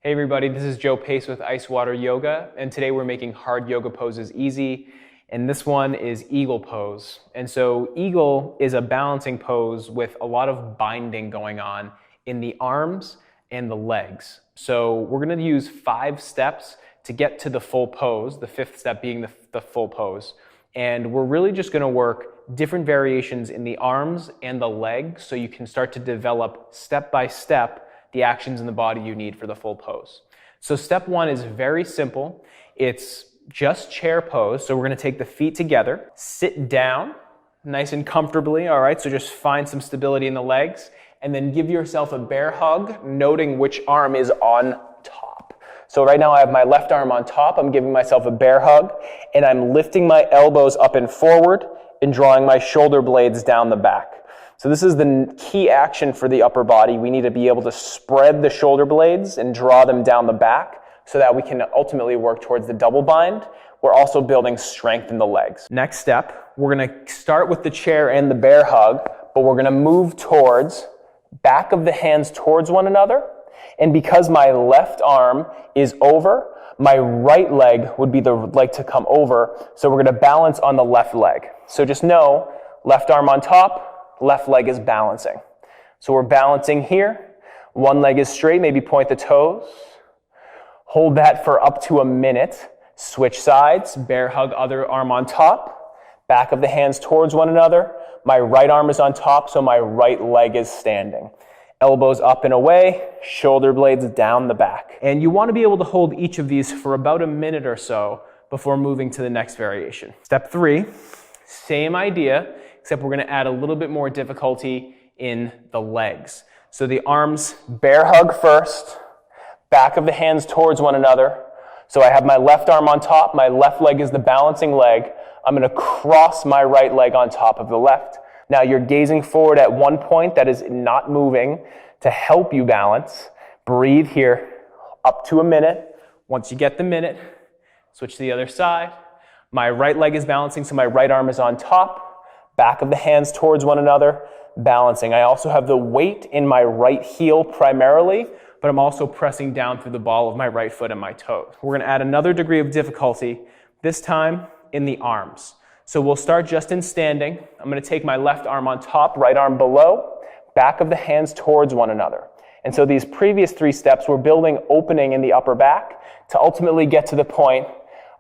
Hey everybody, this is Joe Pace with Icewater Yoga, and today we're making hard yoga poses easy, and this one is eagle pose. And so eagle is a balancing pose with a lot of binding going on in the arms and the legs. So we're gonna use 5 steps to get to the full pose, the 5th step being the full pose. And we're really just gonna work different variations in the arms and the legs so you can start to develop step by step the actions in the body you need for the full pose. So step 1 is very simple. It's just chair pose. So we're gonna take the feet together, sit down nice and comfortably, all right? So just find some stability in the legs and then give yourself a bear hug, noting which arm is on top. So right now I have my left arm on top. I'm giving myself a bear hug and I'm lifting my elbows up and forward and drawing my shoulder blades down the back. So this is the key action for the upper body. We need to be able to spread the shoulder blades and draw them down the back so that we can ultimately work towards the double bind. We're also building strength in the legs. Next step, we're gonna start with the chair and the bear hug, but we're gonna move towards back of the hands towards one another. And because my left arm is over, my right leg would be the leg to come over. So we're gonna balance on the left leg. So just know, left arm on top, left leg is balancing. So we're balancing here. One leg is straight, maybe point the toes. Hold that for up to a minute. Switch sides, bear hug, other arm on top. Back of the hands towards one another. My right arm is on top, so my right leg is standing. Elbows up and away, shoulder blades down the back. And you want to be able to hold each of these for about a minute or so before moving to the next variation. Step 3, same idea, except we're going to add a little bit more difficulty in the legs. So the arms, bear hug first, back of the hands towards one another. So I have my left arm on top, my left leg is the balancing leg. I'm going to cross my right leg on top of the left. Now you're gazing forward at one point that is not moving to help you balance. Breathe here, up to a minute. Once you get the minute, switch to the other side. My right leg is balancing, so my right arm is on top. Back of the hands towards one another, balancing. I also have the weight in my right heel primarily, but I'm also pressing down through the ball of my right foot and my toes. We're going to add another degree of difficulty, this time in the arms. So we'll start just in standing. I'm going to take my left arm on top, right arm below, back of the hands towards one another. And so these previous 3 steps, we're building opening in the upper back to ultimately get to the point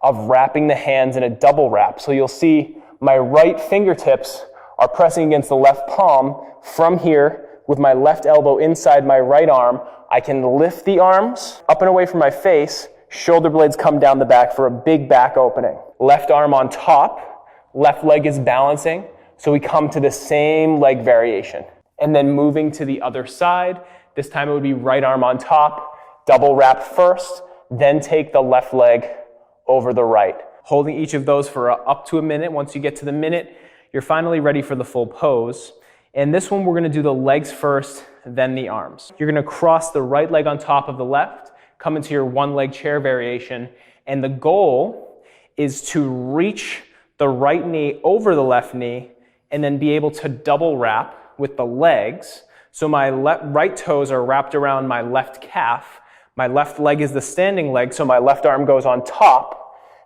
of wrapping the hands in a double wrap. So you'll see my right fingertips are pressing against the left palm. From here, with my left elbow inside my right arm, I can lift the arms up and away from my face. Shoulder blades come down the back for a big back opening. Left arm on top, left leg is balancing. So we come to the same leg variation. And then moving to the other side, this time it would be right arm on top, double wrap first, then take the left leg over the right. Holding each of those for up to a minute. Once you get to the minute, you're finally ready for the full pose. And this one, we're going to do the legs first, then the arms. You're going to cross the right leg on top of the left, come into your one leg chair variation, and the goal is to reach the right knee over the left knee and then be able to double wrap with the legs. So my right toes are wrapped around my left calf. My left leg is the standing leg, so my left arm goes on top.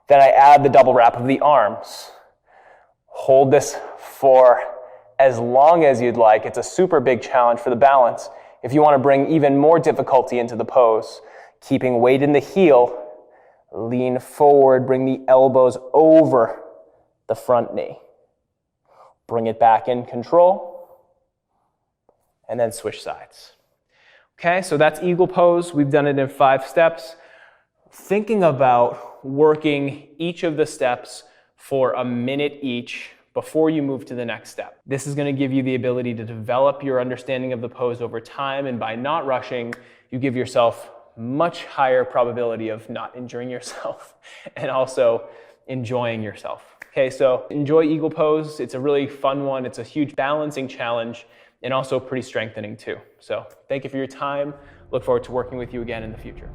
Then I add the double wrap of the arms. Hold this for as long as you'd like. It's a super big challenge for the balance. If you want to bring even more difficulty into the pose, keeping weight in the heel, lean forward, bring the elbows over the front knee. Bring it back in control, and then switch sides. Okay, so that's eagle pose. We've done it in 5 steps. Thinking about working each of the steps for a minute each before you move to the next step. This is going to give you the ability to develop your understanding of the pose over time, and by not rushing, you give yourself much higher probability of not injuring yourself and also enjoying yourself. Okay, so enjoy eagle pose. It's a really fun one. It's a huge balancing challenge and also pretty strengthening too. So thank you for your time. Look forward to working with you again in the future.